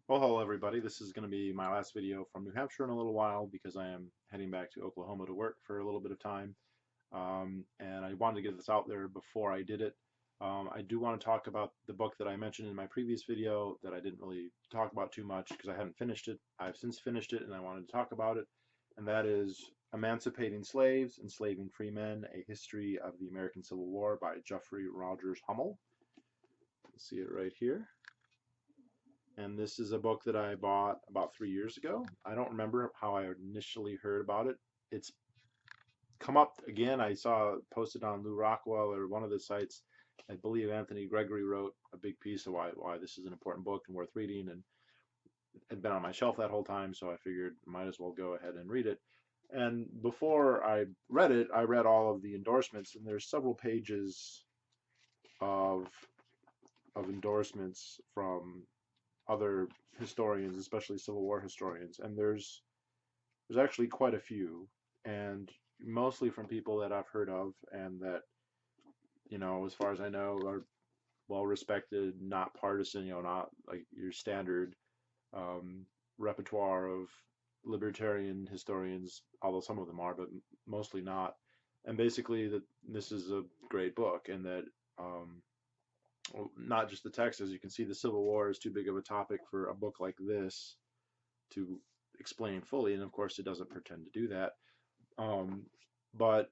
Well, hello everybody. This is going to be my last video from New Hampshire in a little while because I am heading back to Oklahoma to work for a little bit of time. And I wanted to get this out there before I did it. I do want to talk about the book that I mentioned in my previous video that I didn't really talk about too much because I hadn't finished it. I've since finished it and I wanted to talk about it. And that is Emancipating Slaves, Enslaving Free Men, A History of the American Civil War by Jeffrey Rogers Hummel. You see it right here. And this is a book that I bought about 3 years ago. I don't remember how I initially heard about it. It's come up again. I saw it posted on Lou Rockwell or one of the sites. I believe Anthony Gregory wrote a big piece of why this is an important book and worth reading, and it had been on my shelf that whole time, so I figured I might as well go ahead and read it. And before I read it, I read all of the endorsements, and there's several pages of endorsements from other historians, especially Civil War historians, and there's actually quite a few, and mostly from people that I've heard of and that, as far as I know, are well respected, not partisan, not like your standard um, repertoire of libertarian historians, although some of them are, but mostly not. And basically, that this is a great book, and that not just the text, as you can see, the Civil War is too big of a topic for a book like this to explain fully, and of course it doesn't pretend to do that. Um, but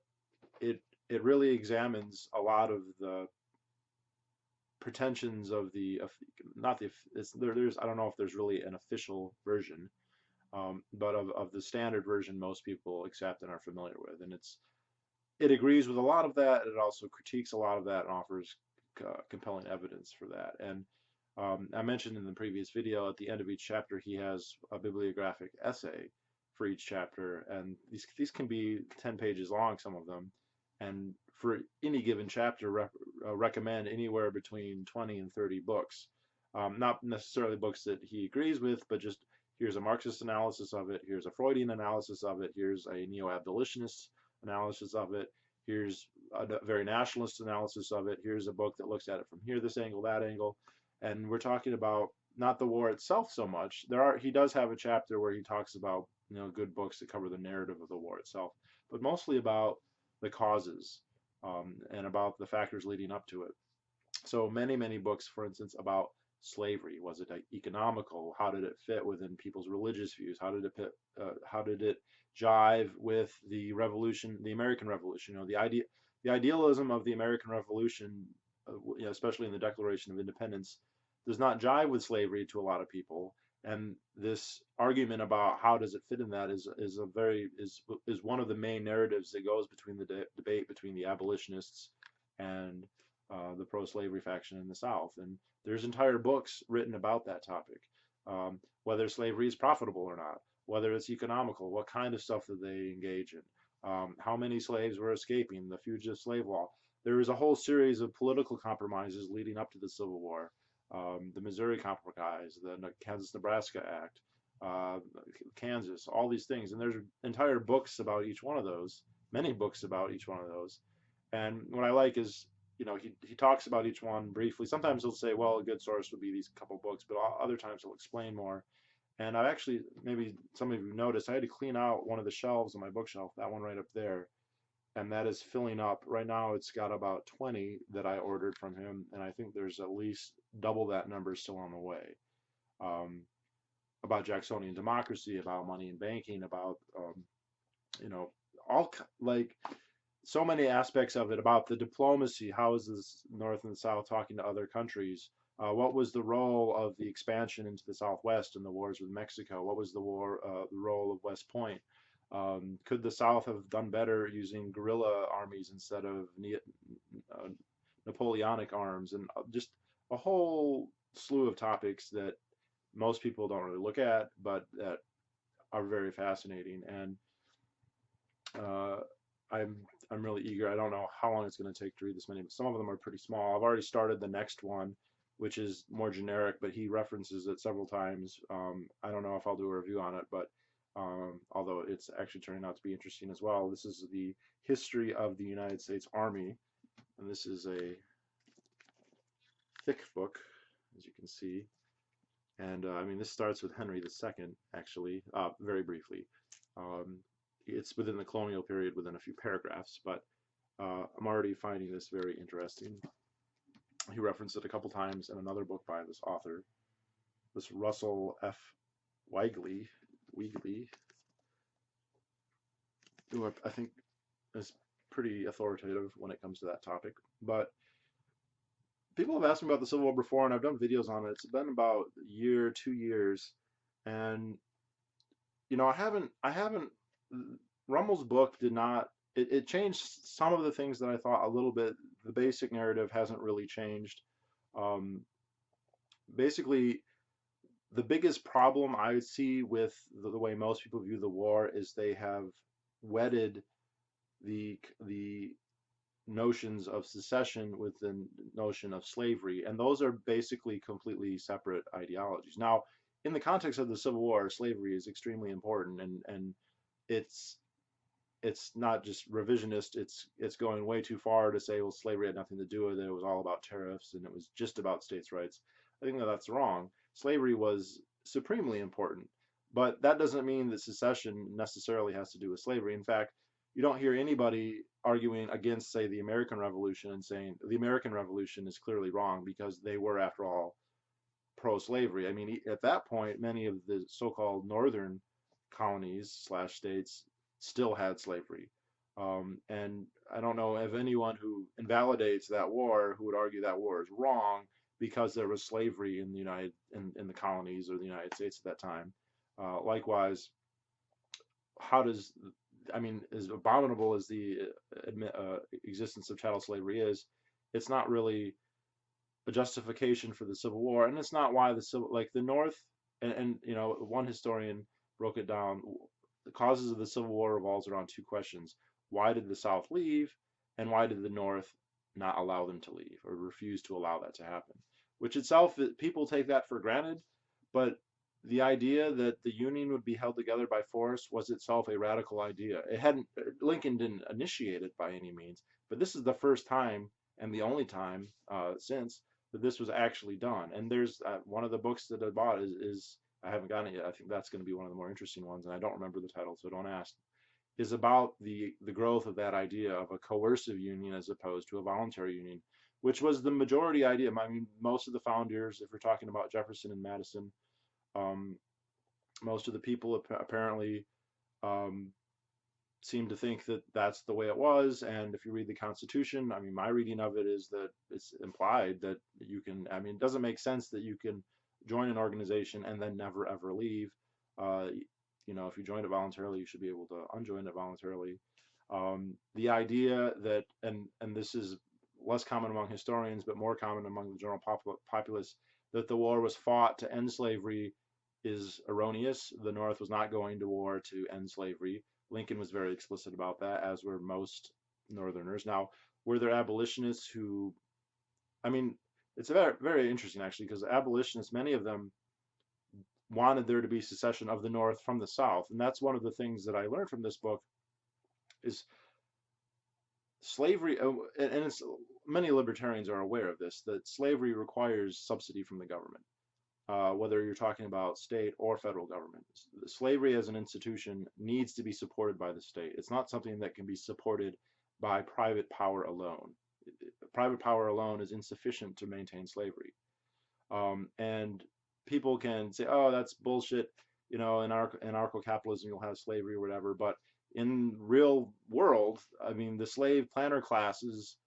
it it really examines a lot of the pretensions of not the there's I don't know if there's really an official version, but of the standard version most people accept and are familiar with, and it agrees with a lot of that. It also critiques a lot of that and offers compelling evidence for that. And I mentioned in the previous video, at the end of each chapter, he has a bibliographic essay for each chapter, and these can be 10 pages long, some of them. And for any given chapter, recommend anywhere between 20 and 30 books. Not necessarily books that he agrees with, but just here's a Marxist analysis of it, here's a Freudian analysis of it, here's a neo-abolitionist analysis of it, here's a very nationalist analysis of it, here's a book that looks at it from here, this angle, that angle. And we're talking about not the war itself so much. He does have a chapter where he talks about good books that cover the narrative of the war itself, but mostly about the causes, and about the factors leading up to it. So many books, for instance, about slavery. Was it economical? How did it fit within people's religious views? How did it jive with the revolution, the American Revolution? The idealism of the American Revolution, especially in the Declaration of Independence, does not jive with slavery to a lot of people. And this argument about how does it fit in that is one of the main narratives that goes between the debate between the abolitionists and the pro-slavery faction in the South. And there's entire books written about that topic, whether slavery is profitable or not, whether it's economical, what kind of stuff that they engage in, how many slaves were escaping, the fugitive slave law. There was a whole series of political compromises leading up to the Civil War, the Missouri Compromise, the Kansas-Nebraska Act, Kansas, all these things. And there's entire books about each one of those, many books about each one of those. And what I like is, he talks about each one briefly. Sometimes he'll say, well, a good source would be these couple books, but other times he'll explain more. And I've actually, maybe some of you noticed, I had to clean out one of the shelves on my bookshelf, that one right up there. And that is filling up. Right now it's got about 20 that I ordered from him, and I think there's at least double that number still on the way. Um, about Jacksonian democracy, about money and banking, about, you know, all like so many aspects of it, about the diplomacy. How is this North and the South talking to other countries? What was the role of the expansion into the Southwest in the wars with Mexico? What was the role of West Point? Could the South have done better using guerrilla armies instead of uh, Napoleonic arms? And just a whole slew of topics that most people don't really look at, but that are very fascinating. And uh, I'm I'm really eager. I don't know how long it's going to take to read this many, but some of them are pretty small. I've already started the next one, which is more generic, but he references it several times. I don't know if I'll do a review on it, but although it's actually turning out to be interesting as well. This is the history of the United States Army, and this is a thick book, as you can see. And I mean, this starts with Henry II, actually, very briefly. Um, it's within the colonial period, within a few paragraphs, but I'm already finding this very interesting. He referenced it a couple times in another book by this author, this Russell F. Weigley, who I think is pretty authoritative when it comes to that topic. But people have asked me about the Civil War before, and I've done videos on it. It's been about a year, 2 years, and I haven't. Rummel's book did not. It changed some of the things that I thought a little bit. The basic narrative hasn't really changed. Um, Basically, the biggest problem I see with the way most people view the war is they have wedded the notions of secession with the notion of slavery, and those are basically completely separate ideologies. Now, in the context of the Civil War, slavery is extremely important, and it's it's not just revisionist. It's going way too far to say, well, slavery had nothing to do with it. It was all about tariffs, and it was just about states' rights. I think that that's wrong. Slavery was supremely important, but that doesn't mean that secession necessarily has to do with slavery. In fact, you don't hear anybody arguing against, say, the American Revolution and saying the American Revolution is clearly wrong because they were, after all, pro-slavery. I mean, at that point, many of the so-called northern colonies slash states still had slavery. And I don't know of anyone who invalidates that war who would argue that war is wrong because there was slavery in in the colonies or the United States at that time. Likewise, how does I mean, as abominable as the existence of chattel slavery is, it's not really a justification for the Civil War, and it's not why the civil like the North and one historian broke it down. The causes of the Civil War revolves around two questions: why did the South leave, and why did the North not allow them to leave or refuse to allow that to happen? Which itself, people take that for granted, but the idea that the Union would be held together by force was itself a radical idea. It hadn't Lincoln didn't initiate it by any means, but this is the first time and the only time since that this was actually done. And there's one of the books that I bought is I haven't gotten it yet. I think that's going to be one of the more interesting ones, and I don't remember the title, so don't ask. Is about the growth of that idea of a coercive union as opposed to a voluntary union, which was the majority idea. I mean, most of the founders, if we're talking about Jefferson and Madison, um, most of the people apparently um, seem to think that that's the way it was. And if you read the Constitution, I mean, my reading of it is that it's implied that you can, I mean, it doesn't make sense that you can join an organization and then never ever leave. Uh, if you join it voluntarily, you should be able to unjoin it voluntarily. The idea that, and this is less common among historians, but more common among the general populace, that the war was fought to end slavery is erroneous. The North was not going to war to end slavery. Lincoln was very explicit about that, as were most Northerners. Now, were there abolitionists who, I mean, it's very, very interesting actually, because abolitionists, many of them wanted there to be secession of the North from the South. And that's one of the things that I learned from this book is slavery, and it's, many libertarians are aware of this, that slavery requires subsidy from the government. Whether you're talking about state or federal government. Slavery as an institution needs to be supported by the state. It's not something that can be supported by private power alone. Private power alone is insufficient to maintain slavery. And people can say, oh, that's bullshit. In anarcho-capitalism, you'll have slavery or whatever. But in real world, I mean, the slave planter classes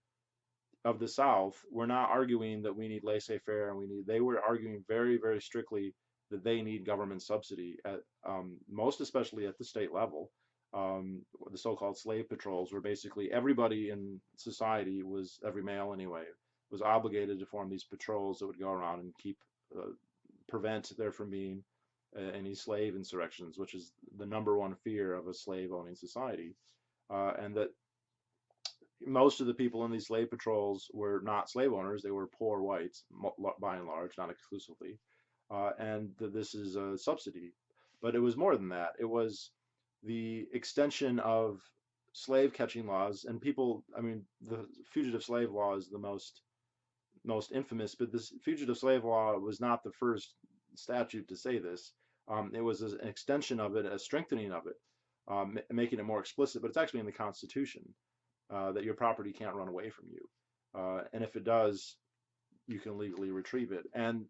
of the South were not arguing that we need laissez-faire and they were arguing very, very strictly that they need government subsidy at most especially at the state level. The so-called slave patrols were basically everybody in society was, every male anyway, was obligated to form these patrols that would go around and prevent there from being any slave insurrections, which is the number one fear of a slave-owning society. And that most of the people in these slave patrols were not slave owners. They were poor whites, by and large, not exclusively. And this is a subsidy. But it was more than that. It was the extension of slave catching laws. And people, I mean, the fugitive slave law is the most infamous, but this fugitive slave law was not the first statute to say this. It was an extension of it, a strengthening of it, making it more explicit, but it's actually in the Constitution that your property can't run away from you. And if it does, you can legally retrieve it. And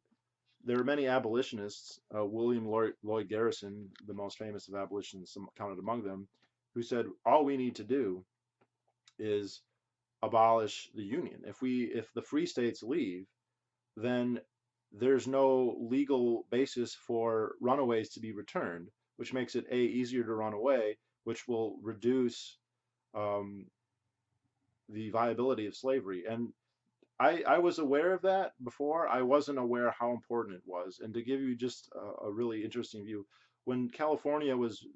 there are many abolitionists, William Lloyd Garrison, the most famous of abolitionists, counted among them, who said all we need to do is abolish the Union. If the free states leave, then there's no legal basis for runaways to be returned, which makes it easier to run away, which will reduce um, the viability of slavery. And I was aware of that before. I wasn't aware how important it was. And to give you just a really interesting view, when California was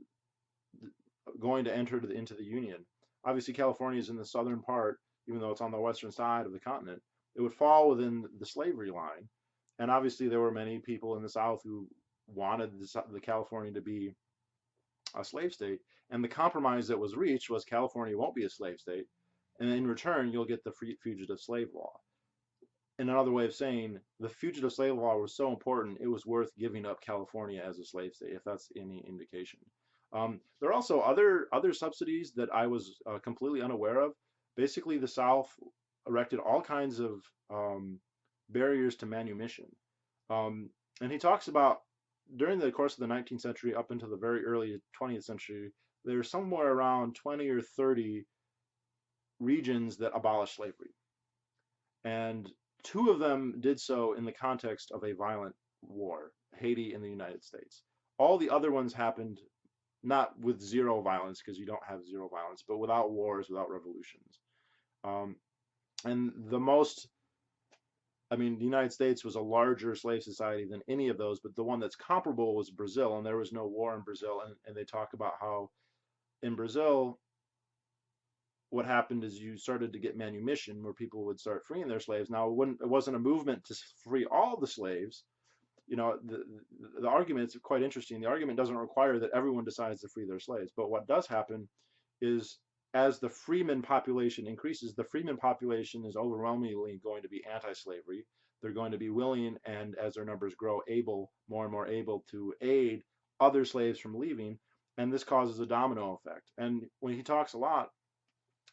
going to enter into the Union, obviously California is in the southern part, even though it's on the western side of the continent. It would fall within the slavery line. And obviously there were many people in the South who wanted the California to be a slave state. And the compromise that was reached was California won't be a slave state. And in return, you'll get the fugitive slave law. In another way of saying, the fugitive slave law was so important, it was worth giving up California as a slave state, if that's any indication. There are also other subsidies that I was completely unaware of. Basically, the South erected all kinds of barriers to manumission. And he talks about during the course of the 19th century up into the very early 20th century, there's somewhere around 20 or 30 regions that abolished slavery. And two of them did so in the context of a violent war, Haiti and the United States. All the other ones happened not with zero violence, because you don't have zero violence, but without wars, without revolutions. And the United States was a larger slave society than any of those, but the one that's comparable was Brazil, and there was no war in Brazil. And they talk about how in Brazil, what happened is you started to get manumission, where people would start freeing their slaves. Now, it wasn't a movement to free all the slaves. The argument is quite interesting. The argument doesn't require that everyone decides to free their slaves. But what does happen is as the freeman population increases, the freeman population is overwhelmingly going to be anti-slavery. They're going to be willing, and as their numbers grow, more and more able to aid other slaves from leaving. And this causes a domino effect. And when he talks a lot,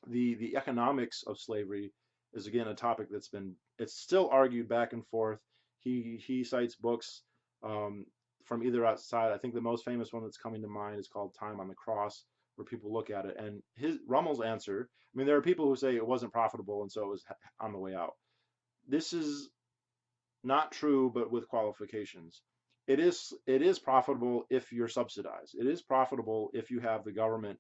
the economics of slavery is again a topic it's still argued back and forth. He cites books from either outside. I think the most famous one that's coming to mind is called Time on the Cross, where people look at it. And Rummel's answer, there are people who say it wasn't profitable and so it was on the way out. This is not true, but with qualifications. It is profitable if you're subsidized. It is profitable if you have the government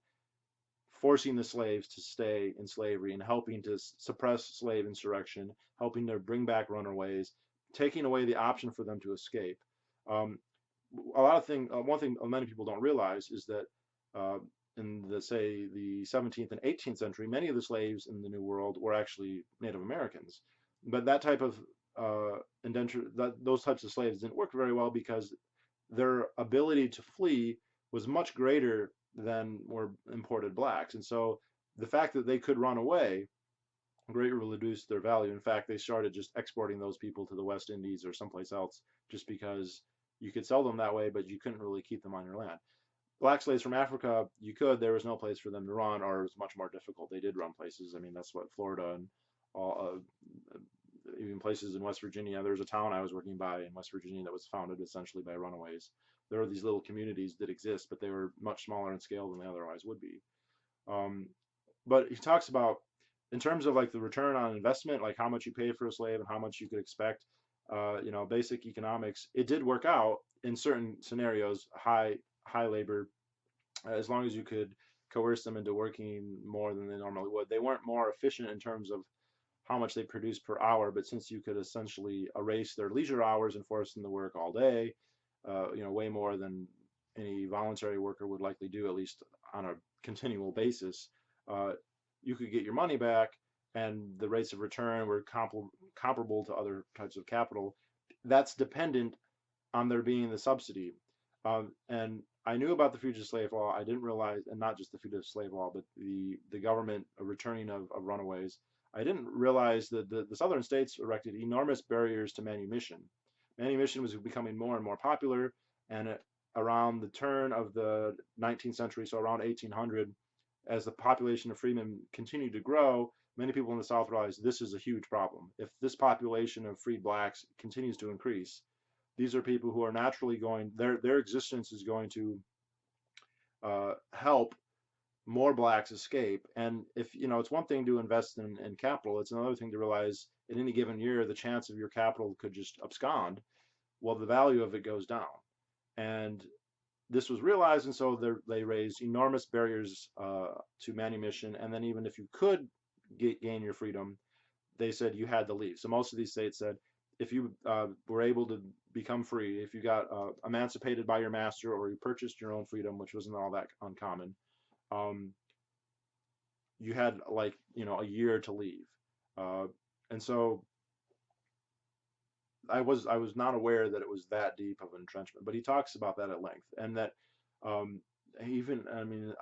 forcing the slaves to stay in slavery and helping to suppress slave insurrection, helping to bring back runaways, taking away the option for them to escape. One thing many people don't realize is that in the 17th and 18th century, many of the slaves in the New World were actually Native Americans. But that type of those types of slaves didn't work very well because their ability to flee was much greater than were imported blacks. And so the fact that they could run away greatly reduced their value. In fact, they started just exporting those people to the West Indies or someplace else just because you could sell them that way, but you couldn't really keep them on your land. Black slaves from Africa, you could. There was no place for them to run, or it was much more difficult. They did run places. That's what Florida and all, even places in West Virginia. There was a town I was working by in West Virginia that was founded essentially by runaways. There are these little communities that exist, but they were much smaller in scale than they otherwise would be. But he talks about, in terms of like the return on investment, like how much you pay for a slave and how much you could expect, basic economics, it did work out in certain scenarios, high labor, as long as you could coerce them into working more than they normally would. They weren't more efficient in terms of how much they produced per hour, but since you could essentially erase their leisure hours and force them to work all day, way more than any voluntary worker would likely do, at least on a continual basis, you could get your money back, and the rates of return were comparable to other types of capital. That's dependent on there being the subsidy. And I knew about the fugitive slave law. I didn't realize, and not just the fugitive slave law, but the government returning of runaways. I didn't realize that the southern states erected enormous barriers to manumission. Manumission was becoming more and more popular, and around the turn of the 19th century, so around 1800, as the population of freedmen continued to grow, many people in the South realized this is a huge problem. If this population of freed blacks continues to increase, these are people who are naturally going, their existence is going to help more blacks escape. And if, it's one thing to invest in capital, it's another thing to realize in any given year, the chance of your capital could just abscond. Well, the value of it goes down. And this was realized, and so they raised enormous barriers to manumission. And then even if you could gain your freedom, they said you had to leave. So most of these states said if you were able to become free, if you got emancipated by your master or you purchased your own freedom, which wasn't all that uncommon, um, you had like a year to leave. And so I was not aware that it was that deep of an entrenchment, but he talks about that at length, and that um, even I mean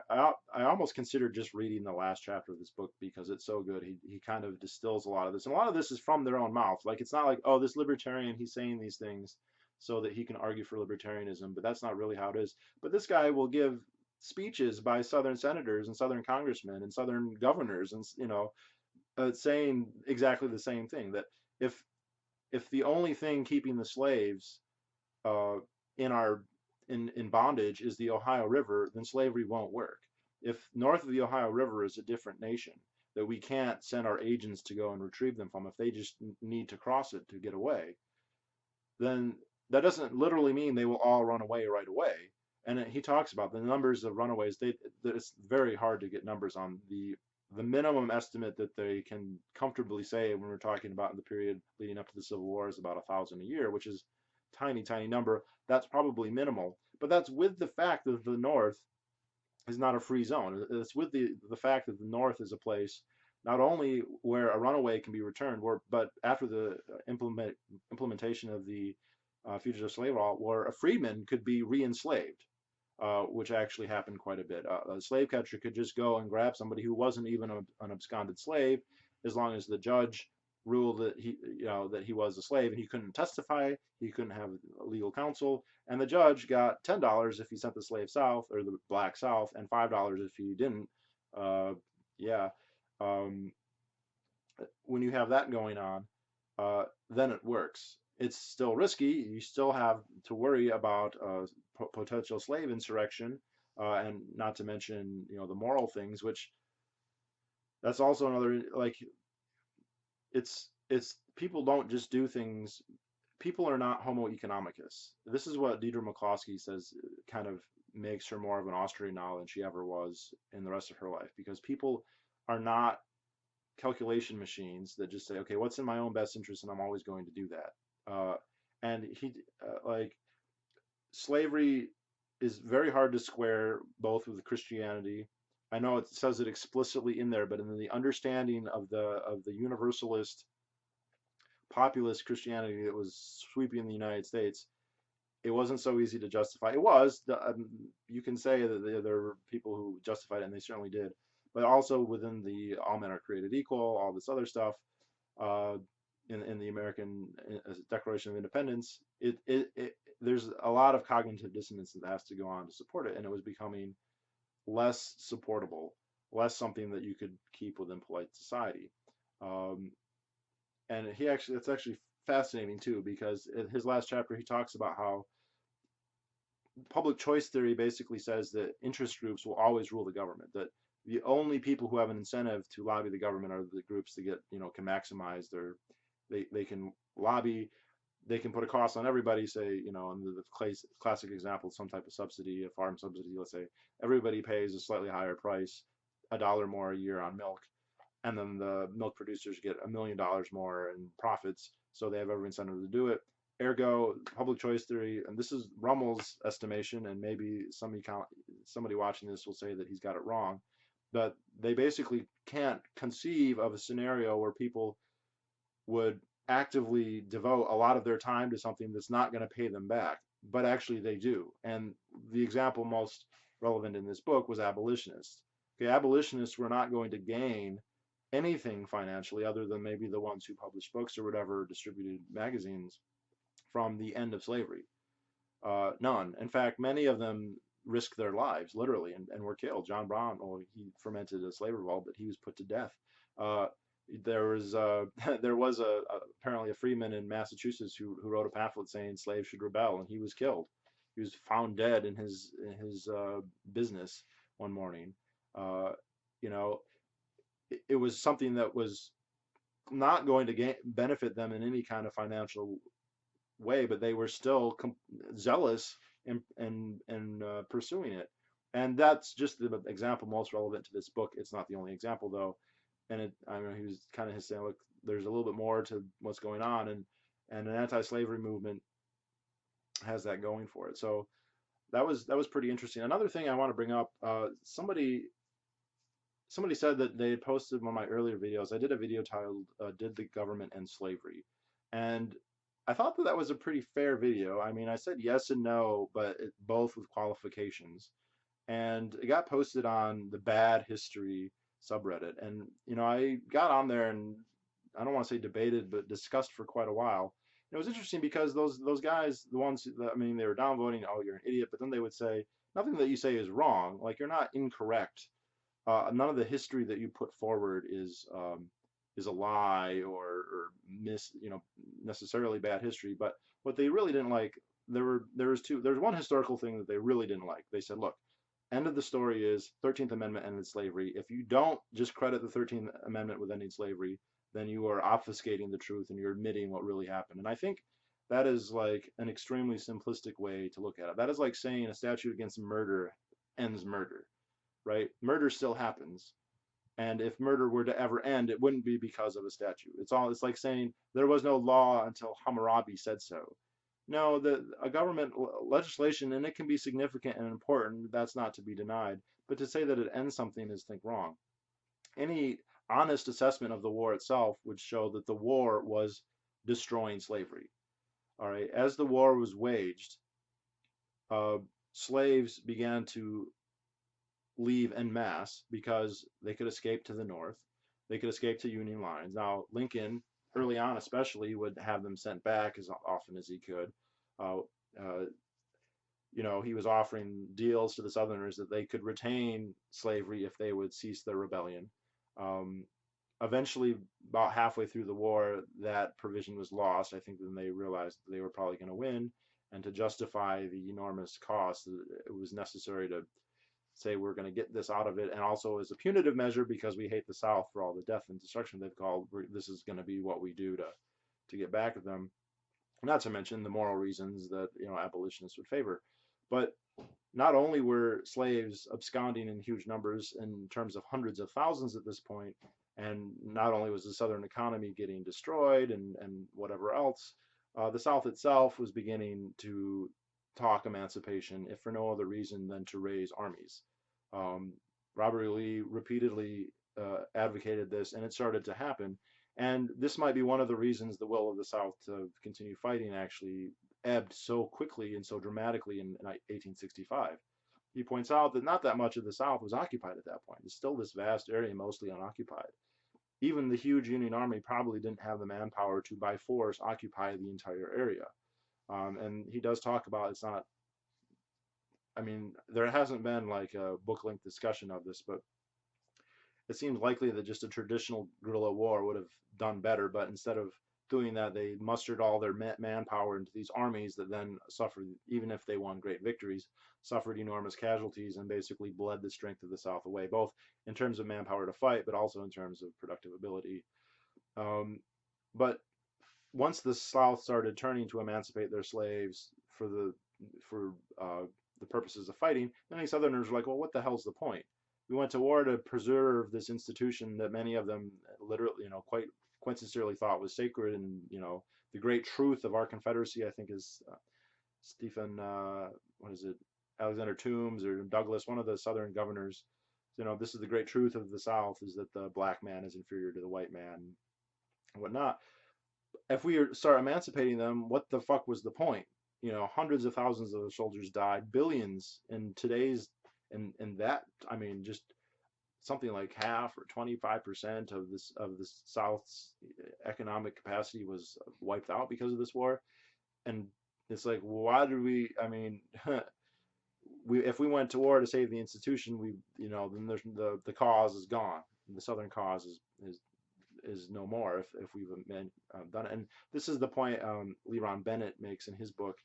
I almost considered just reading the last chapter of this book because it's so good. He kind of distills a lot of this, and a lot of this is from their own mouth. Like it's not like, oh, this libertarian, he's saying these things so that he can argue for libertarianism, but that's not really how it is. But this guy will give speeches by Southern senators and Southern congressmen and Southern governors, and saying exactly the same thing, that if the only thing keeping the slaves uh, in our in bondage is the Ohio River, then slavery won't work. If north of the Ohio River is a different nation that we can't send our agents to go and retrieve them from, if they just need to cross it to get away, then that doesn't literally mean they will all run away right away. And he talks about the numbers of runaways. It's very hard to get numbers on the minimum estimate that they can comfortably say when we're talking about in the period leading up to the Civil War is about 1,000 a year, which is tiny, tiny number. That's probably minimal, but that's with the fact that the North is not a free zone. It's with the fact that the North is a place not only where a runaway can be returned, but after the implementation of the fugitive slave law, where a freedman could be re-enslaved, which actually happened quite a bit. A slave catcher could just go and grab somebody who wasn't even an absconded slave, as long as the judge ruled that he was a slave, and he couldn't testify, he couldn't have legal counsel, and the judge got $10 if he sent the slave south or the black south, and $5 if he didn't. Yeah. Um, when you have that going on, then it works. It's still risky. You still have to worry about potential slave insurrection, and not to mention the moral things, which that's also another, like, it's people don't just do things. People are not homo economicus. This is what Deidre McCloskey says kind of makes her more of an Austrian than she ever was in the rest of her life, because people are not calculation machines that just say, okay, what's in my own best interest, and I'm always going to do that. And like, slavery is very hard to square both with Christianity. I know it says it explicitly in there, but in the understanding of the universalist populist Christianity that was sweeping the United States, it wasn't so easy to justify. It was. You can say that there were people who justified it, and they certainly did. But also within the all men are created equal, all this other stuff, uh, in the American Declaration of Independence, there's a lot of cognitive dissonance that has to go on to support it, and it was becoming less supportable, less something that you could keep within polite society. Um, and it's actually fascinating too, because in his last chapter he talks about how public choice theory basically says that interest groups will always rule the government, that the only people who have an incentive to lobby the government are the groups that can maximize they can lobby, they can put a cost on everybody, say, in the classic example, some type of subsidy, a farm subsidy, let's say, everybody pays a slightly higher price, $1 more a year on milk, and then the milk producers get $1 million more in profits, so they have every incentive to do it. Ergo, public choice theory, and this is Rummel's estimation, and maybe somebody watching this will say that he's got it wrong, but they basically can't conceive of a scenario where people would actively devote a lot of their time to something that's not going to pay them back, but actually they do. And the example most relevant in this book was abolitionists. Okay, abolitionists were not going to gain anything financially other than maybe the ones who published books or whatever, distributed magazines. from the end of slavery. None. In fact, many of them risked their lives literally and were killed. John Brown, well, he fermented a slave revolt, but he was put to death. Uh, there was there was apparently a freeman in Massachusetts who wrote a pamphlet saying slaves should rebel, and he was killed. He was found dead in his business one morning. Uh, you know, it was something that was not going to benefit them in any kind of financial way, but they were still zealous in pursuing it. And that's just the example most relevant to this book. It's not the only example though. And I mean, he was kind of saying, look, there's a little bit more to what's going on, and an anti-slavery movement has that going for it. So that was pretty interesting. Another thing I want to bring up, somebody said that they had posted one of my earlier videos. I did a video titled "Did the Government End Slavery?" And I thought that that was a pretty fair video. I mean, I said yes and no, but both with qualifications. And it got posted on the Bad History subreddit. And, you know, I got on there and I don't want to say debated, but discussed for quite a while. And it was interesting because those guys, the ones that, I mean, they were downvoting, oh, you're an idiot, but then they would say, nothing that you say is wrong. Like, you're not incorrect. None of the history that you put forward is a lie or you know, necessarily bad history. But what they really didn't like, there's one historical thing that they really didn't like. They said, look, end of the story is 13th Amendment ended slavery. If you don't just credit the 13th Amendment with ending slavery, then you are obfuscating the truth and you're admitting what really happened. And I think that is like an extremely simplistic way to look at it. That is like saying a statute against murder ends murder, right? Murder still happens. And if murder were to ever end, it wouldn't be because of a statute. It's like saying there was no law until Hammurabi said so. No, a government legislation, and it can be significant and important, that's not to be denied. But to say that it ends something is think wrong. Any honest assessment of the war itself would show that the war was destroying slavery. All right, as the war was waged, uh, slaves began to leave en masse because they could escape to the north. They could escape to Union lines. Now, Lincoln, early on especially, would have them sent back as often as he could. Uh, uh, you know, he was offering deals to the Southerners that they could retain slavery if they would cease their rebellion. Um, Eventually, about halfway through the war, that provision was lost. I think then they realized that they were probably going to win, and to justify the enormous cost, it was necessary to say we're going to get this out of it, and also as a punitive measure because we hate the South for all the death and destruction they've called. This is going to be what we do to get back at them. Not to mention the moral reasons that, you know, abolitionists would favor. But not only were slaves absconding in huge numbers in terms of hundreds of thousands at this point, and not only was the Southern economy getting destroyed and whatever else, the South itself was beginning to talk emancipation, if for no other reason than to raise armies. Um, Robert E. Lee repeatedly advocated this, and it started to happen. And this might be one of the reasons the will of the South to continue fighting actually ebbed so quickly and so dramatically in 1865. He points out that not that much of the South was occupied at that point. It's still this vast area mostly unoccupied. Even the huge Union Army probably didn't have the manpower to, by force, occupy the entire area. And he does talk about it's not, I mean, there hasn't been like a book length discussion of this, but it seems likely that just a traditional guerrilla war would have done better. But instead of doing that, they mustered all their manpower into these armies that then suffered, even if they won great victories, suffered enormous casualties and basically bled the strength of the South away, both in terms of manpower to fight, but also in terms of productive ability. But once the South started turning to emancipate their slaves for the purposes of fighting, many Southerners were like, well, what the hell's the point? We went to war to preserve this institution that many of them literally, you know, quite sincerely thought was sacred. And, you know, the great truth of our Confederacy, I think, is Stephen, what is it, Alexander Toombs or Douglas, one of the Southern governors. You know, this is the great truth of the South, is that the black man is inferior to the white man and whatnot. If we start emancipating them, what the fuck was the point? You know, hundreds of thousands of soldiers died, billions in today's, in that, I mean, just something like half or 25% of the South's economic capacity was wiped out because of this war. And it's like, why do we? I mean, we if we went to war to save the institution, we then there's the cause is gone. The Southern cause is no more if we've done it. And this is the point Leron Bennett makes in his book.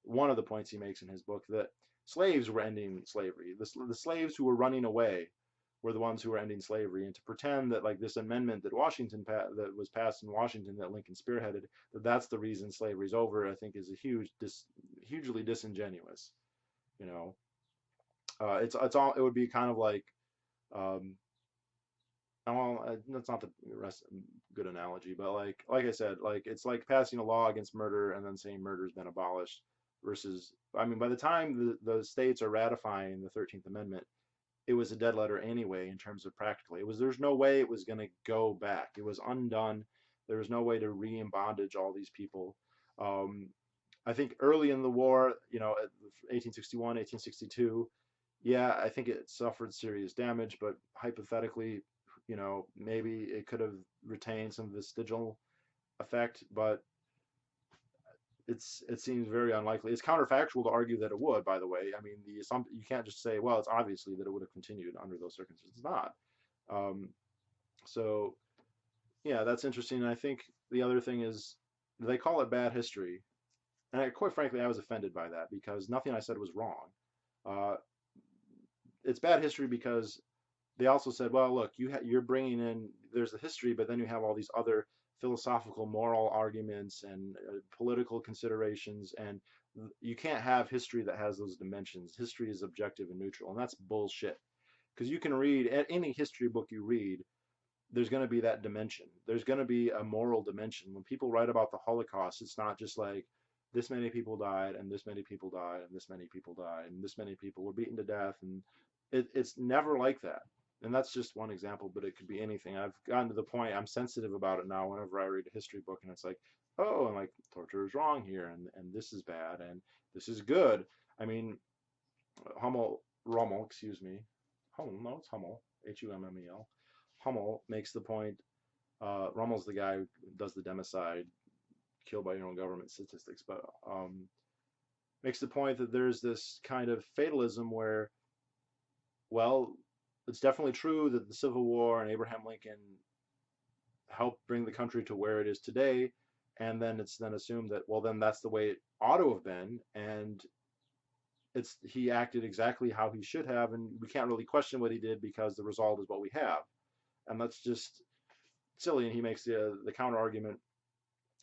One of the points he makes in his book, that slaves were ending slavery. The slaves who were running away were the ones who were ending slavery. And to pretend that like this amendment that that was passed in Washington that Lincoln spearheaded, that's the reason slavery's over, I think is a hugely disingenuous. You know, it's all, it would be kind of like um, well, that's not the rest good analogy, but like I said, like it's like passing a law against murder and then saying murder's been abolished. Versus, I mean, by the time the states are ratifying the 13th Amendment, it was a dead letter anyway in terms of practically. There's no way it was going to go back. It was undone. There was no way to re-bondage all these people. Um, I think early in the war, 1861, 1862, yeah, I think it suffered serious damage, but hypothetically, maybe it could have retained some vestigial effect, but it seems very unlikely. It's counterfactual to argue that it would, by the way. I mean, you can't just say, well, it's obviously that it would have continued under those circumstances. It's not. Um, so yeah, that's interesting. And I think the other thing is they call it bad history, and quite frankly, I was offended by that because nothing I said was wrong. Uh, it's bad history because they also said, well, look, you're bringing in, there's the history, but then you have all these other philosophical, moral arguments and political considerations, and you can't have history that has those dimensions. History is objective and neutral, and that's bullshit. Because you can read any history book you read, there's going to be that dimension. There's going to be a moral dimension. When people write about the Holocaust, it's not just like this many people died and this many people died and this many people died and this many people were beaten to death, and it's never like that. And that's just one example, but it could be anything. I've gotten to the point I'm sensitive about it now whenever I read a history book, and it's like, oh, and like torture is wrong here, and this is bad and this is good. I mean, Rommel, excuse me, Hummel, no, it's Hummel, Hummel. Hummel makes the point. Rommel's the guy who does the democide, kill by your own government statistics, but makes the point that there's this kind of fatalism where, well, it's definitely true that the Civil War and Abraham Lincoln helped bring the country to where it is today, and then it's then assumed that, well, then that's the way it ought to have been, and he acted exactly how he should have, and we can't really question what he did because the result is what we have, and that's just silly. And he makes the counter argument.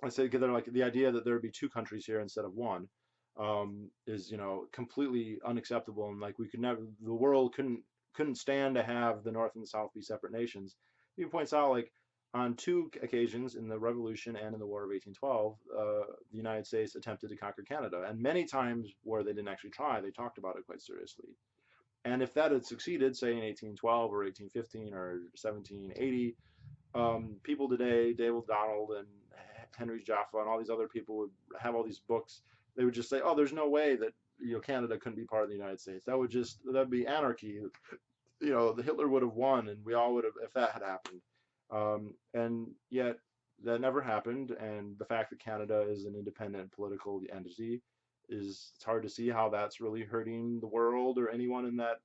I say they're like the idea that there would be two countries here instead of one is completely unacceptable, and like we could never, the world couldn't stand to have the North and the South be separate nations. He points out, like, on two occasions in the Revolution and in the War of 1812, the United States attempted to conquer Canada, and many times where they didn't actually try, they talked about it quite seriously. And if that had succeeded, say in 1812 or 1815 or 1780, people today, David Donald and Henry Jaffa and all these other people would have all these books. They would just say, "Oh, there's no way that Canada couldn't be part of the United States. That'd be anarchy. The Hitler would have won, and we all would have if that had happened." And yet that never happened. And the fact that Canada is an independent political entity it's hard to see how that's really hurting the world or anyone in that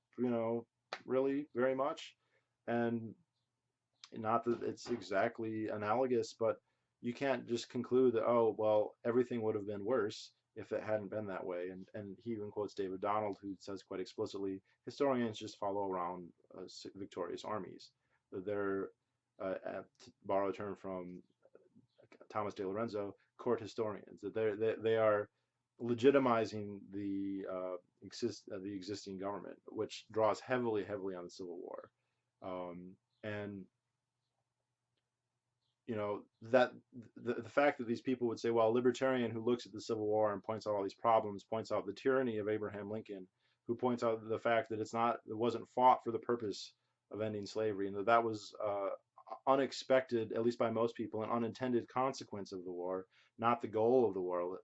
really very much. And not that it's exactly analogous, but you can't just conclude that, oh, well, everything would have been worse if it hadn't been that way. And he even quotes David Donald, who says quite explicitly, historians just follow around victorious armies. They're, to borrow a term from Thomas de Lorenzo, court historians. That they are legitimizing the existing government, which draws heavily on the Civil War. And that the fact that these people would say, well, a libertarian who looks at the Civil War and points out all these problems, points out the tyranny of Abraham Lincoln, who points out the fact that it wasn't fought for the purpose of ending slavery, and that was unexpected, at least by most people, an unintended consequence of the war, not the goal of the war.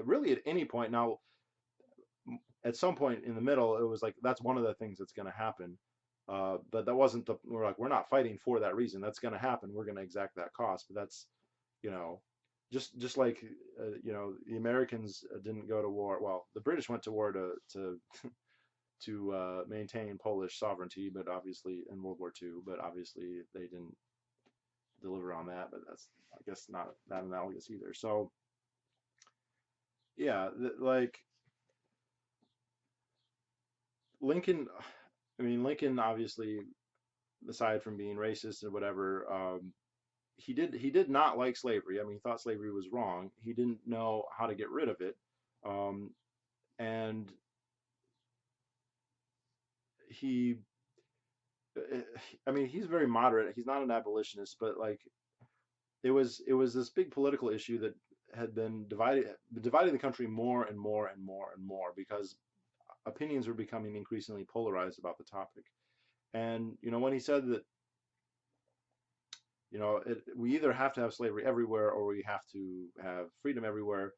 Really, at any point now, at some point in the middle, it was like that's one of the things that's going to happen. But that wasn't we're not fighting for that reason. That's going to happen. We're going to exact that cost. But that's, you know, just like the Americans didn't go to war. Well, the British went to war to maintain Polish sovereignty, but obviously in World War II, but obviously they didn't deliver on that. But that's, I guess, not that analogous either. So yeah, like Lincoln. I mean, Lincoln obviously, aside from being racist and whatever, he did not like slavery. I mean, he thought slavery was wrong. He didn't know how to get rid of it, um, and he, I mean, he's very moderate. He's not an abolitionist, but like it was this big political issue that had been dividing the country more and more and more and more because opinions were becoming increasingly polarized about the topic. And when he said that we either have to have slavery everywhere or we have to have freedom everywhere,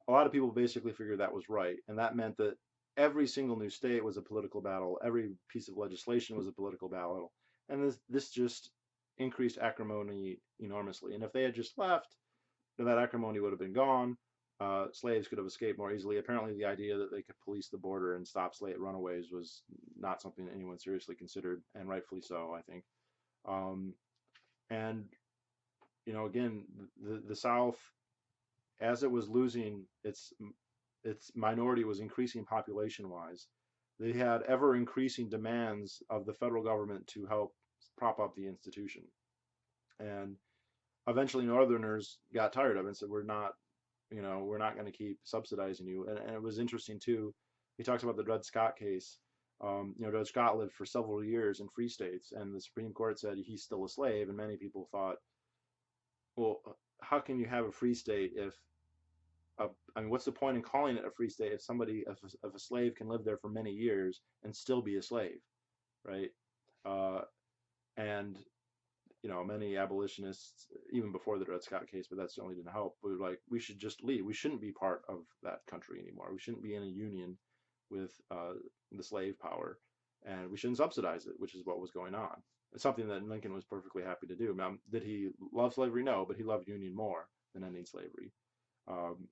a lot of people basically figured that was right, and that meant that every single new state was a political battle, every piece of legislation was a political battle, and this just increased acrimony enormously. And if they had just left, that acrimony would have been gone. Slaves could have escaped more easily. Apparently, the idea that they could police the border and stop slave runaways was not something anyone seriously considered, and rightfully so, I think. Um, and again, the South, as it was losing its minority, was increasing population wise. They had ever increasing demands of the federal government to help prop up the institution. And eventually Northerners got tired of it and said, we're not going to keep subsidizing you. And it was interesting too. He talks about the Dred Scott case. Dred Scott lived for several years in free states, and the Supreme Court said he's still a slave. And many people thought, well, how can you have a free state if I mean, what's the point in calling it a free state if a slave can live there for many years and still be a slave, right? Uh, and many abolitionists, even before the Dred Scott case, but that certainly didn't help. We were like, we should just leave. We shouldn't be part of that country anymore. We shouldn't be in a union with the slave power, and we shouldn't subsidize it, which is what was going on. It's something that Lincoln was perfectly happy to do. Now, did he love slavery? No, but he loved union more than ending slavery. Um,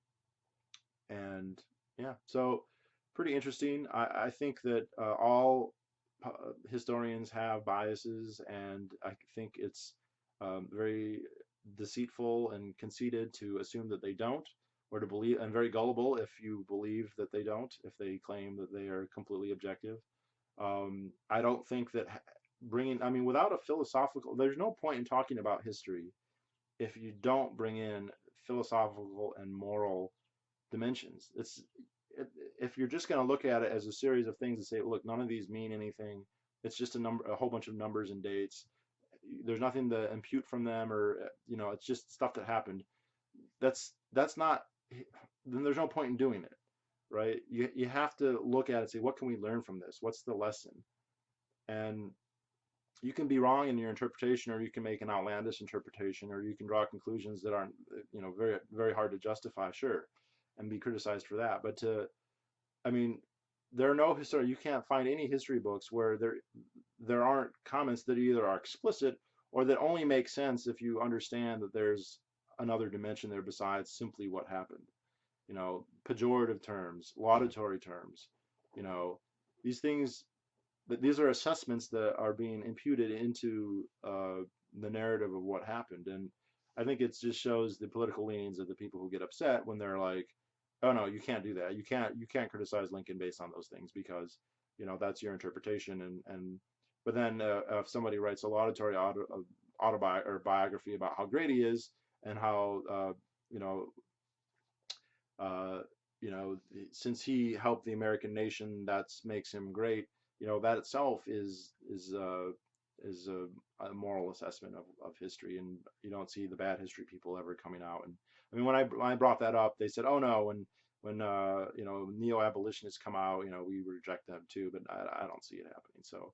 and yeah, so pretty interesting. I think that all historians have biases, and I think it's very deceitful and conceited to assume that they don't, or to believe, and very gullible if you believe that they don't, if they claim that they are completely objective. I don't think that I mean, without a philosophical, there's no point in talking about history if you don't bring in philosophical and moral dimensions. If you're just going to look at it as a series of things and say, look, none of these mean anything. It's just a whole bunch of numbers and dates. There's nothing to impute from them, or it's just stuff that happened. That's not. Then there's no point in doing it, right? You have to look at it and say, what can we learn from this? What's the lesson? And you can be wrong in your interpretation, or you can make an outlandish interpretation, or you can draw conclusions that aren't, very, very hard to justify, sure, and be criticized for that. But I mean, there are no history. You can't find any history books where there aren't comments that either are explicit or that only make sense if you understand that there's another dimension there besides simply what happened. Pejorative terms, laudatory terms, you know, these things. These are assessments that are being imputed into the narrative of what happened, and I think it just shows the political leanings of the people who get upset when they're like, "Oh no, you can't do that. You can't criticize Lincoln based on those things because that's your interpretation." And but then if somebody writes a laudatory autobiography or biography about how great he is and how you know uh, since he helped the American nation, that makes him great. That itself is a moral assessment of history, and you don't see the bad history people ever coming out. And I mean, when I brought that up, they said, "Oh no, when neo-abolitionists come out, we reject them too." But I don't see it happening. So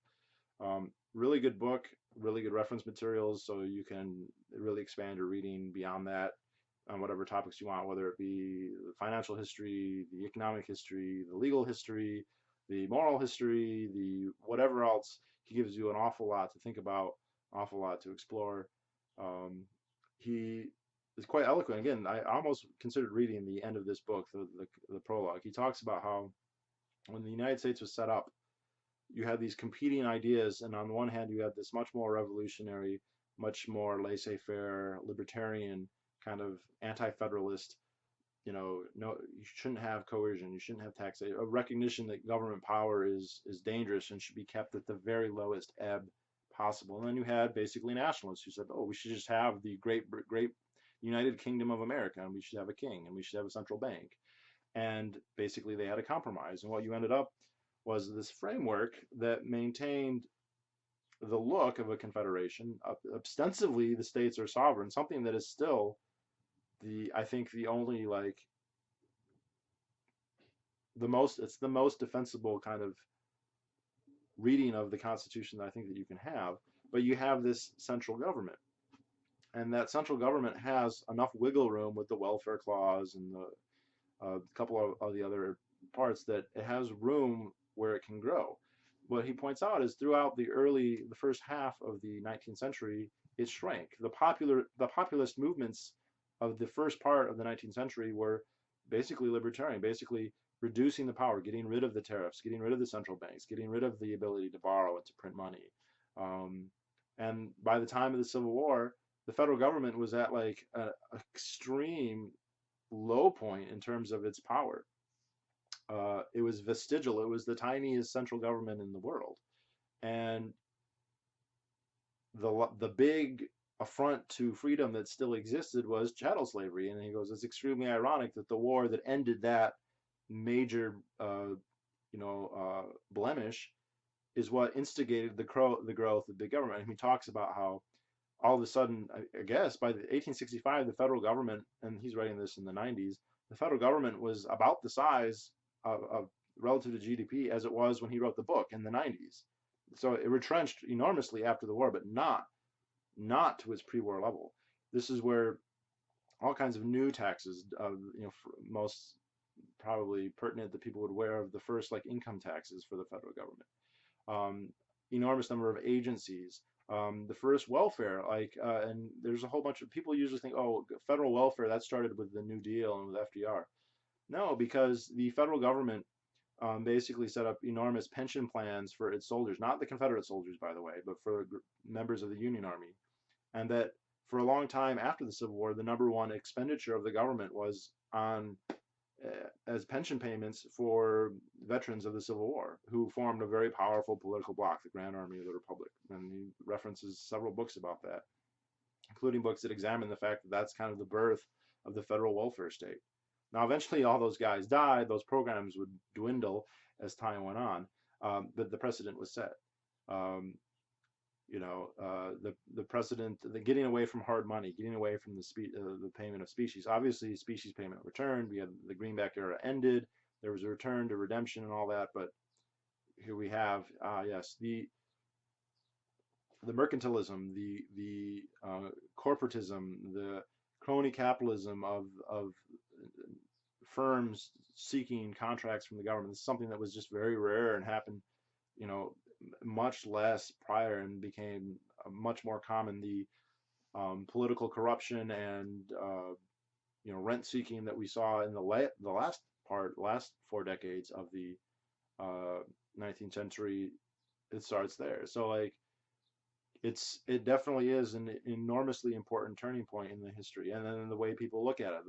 really good book, really good reference materials, so you can really expand your reading beyond that on whatever topics you want, whether it be the financial history, the economic history, the legal history, the moral history, the whatever else. He gives you an awful lot to think about, awful lot to explore. He is quite eloquent. Again, I almost considered reading the end of this book, the prologue. He talks about how when the United States was set up, you had these competing ideas, and on the one hand, you had this much more revolutionary, much more laissez-faire, libertarian kind of anti-federalist. No, you shouldn't have coercion, you shouldn't have taxation, a recognition that government power is dangerous and should be kept at the very lowest ebb possible. And then you had basically nationalists who said, oh, we should just have the great United Kingdom of America, and we should have a king, and we should have a central bank. And basically they had a compromise, and what you ended up was this framework that maintained the look of a confederation. Ostensibly, the states are sovereign, something that is still I think the only it's the most defensible kind of reading of the Constitution that I think that you can have. But you have this central government, and that central government has enough wiggle room with the welfare clause and a couple of the other parts that it has room where it can grow. What he points out is throughout the first half of the 19th century, it shrank. The populist movements of the first part of the 19th century were basically libertarian, basically reducing the power, getting rid of the tariffs, getting rid of the central banks, getting rid of the ability to borrow and to print money. And by the time of the Civil War, the federal government was at an extreme low point in terms of its power. It was vestigial. It was the tiniest central government in the world. And the big affront to freedom that still existed was chattel slavery. And he goes, it's extremely ironic that the war that ended that major blemish is what instigated the growth of big government. And he talks about how all of a sudden, I guess by 1865, the federal government, and he's writing this in the 90s, the federal government was about the size of relative to GDP as it was when he wrote the book in the 90s. So it retrenched enormously after the war, but not to its pre-war level. This is where all kinds of new taxes, most probably pertinent that people would aware of, the first income taxes for the federal government, enormous number of agencies, the first welfare, and there's a whole bunch of people usually think, oh, federal welfare, that started with the New Deal and with FDR. No, because the federal government basically set up enormous pension plans for its soldiers, not the Confederate soldiers, by the way, but for members of the Union Army. And that for a long time after the Civil War, the number one expenditure of the government was on as pension payments for veterans of the Civil War, who formed a very powerful political bloc, the Grand Army of the Republic. And he references several books about that, including books that examine the fact that that's kind of the birth of the federal welfare state. Now, eventually, all those guys died. Those programs would dwindle as time went on, but the precedent was set. The precedent, the getting away from hard money, getting away from the payment of species. Obviously, species payment returned. We had the Greenback era ended. There was a return to redemption and all that. But here we have, yes, the mercantilism, the corporatism, the crony capitalism of firms seeking contracts from the government. This is something that was just very rare and happened, much less prior, and became much more common. The political corruption and rent seeking that we saw in the last 4 decades of the 19th century, it starts there. So it definitely is an enormously important turning point in the history, and then the way people look at it.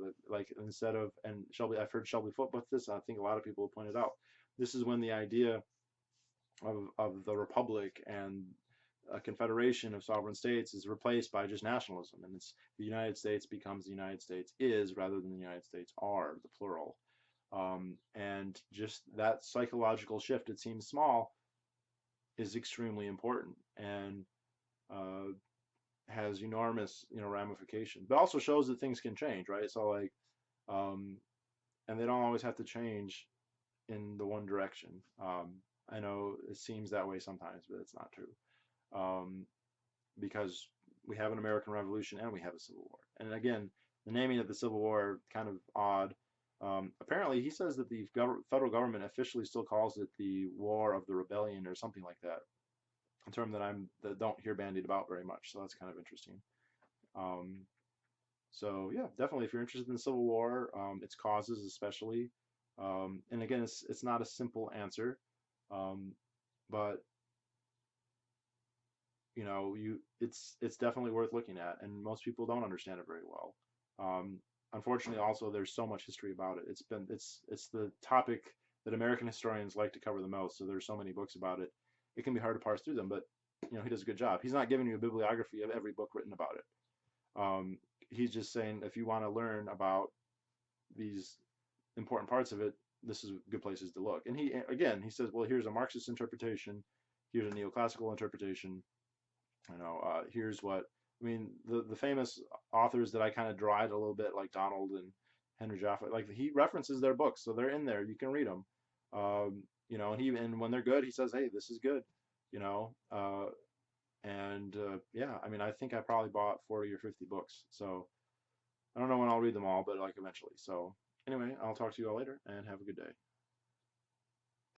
Instead of, and I've heard Shelby Foote with this, I think a lot of people have pointed out, this is when the idea of the republic and a confederation of sovereign states is replaced by just nationalism, and it's the United States becomes the United States is rather than the United States are, the plural. And just that psychological shift, it seems small, is extremely important, and has enormous ramifications, but also shows that things can change, right? So and they don't always have to change in the one direction. I know it seems that way sometimes, but it's not true, because we have an American Revolution and we have a Civil War. And again, the naming of the Civil War, kind of odd. Apparently, he says that the federal government officially still calls it the War of the Rebellion or something like that, a term that don't hear bandied about very much. So that's kind of interesting. So yeah, definitely if you're interested in the Civil War, its causes especially, and again, it's not a simple answer, um, but you know, it's definitely worth looking at, and most people don't understand it very well. Um, Unfortunately, also there's so much history about it. It's the topic that American historians like to cover the most. So there's so many books about it. It can be hard to parse through them, but you know, he does a good job. He's not giving you a bibliography of every book written about it. He's just saying if you want to learn about these important parts of it, this is good places to look. And he says, well, here's a Marxist interpretation, here's a neoclassical interpretation, here's what I mean. The famous authors that I kind of deride a little bit, like Donald and Henry Jaffe, like he references their books, so they're in there. You can read them. And when they're good, he says, "Hey, this is good," you know. Yeah, I mean, I think I probably bought 40 or 50 books, so I don't know when I'll read them all, but like eventually. So anyway, I'll talk to you all later, and have a good day.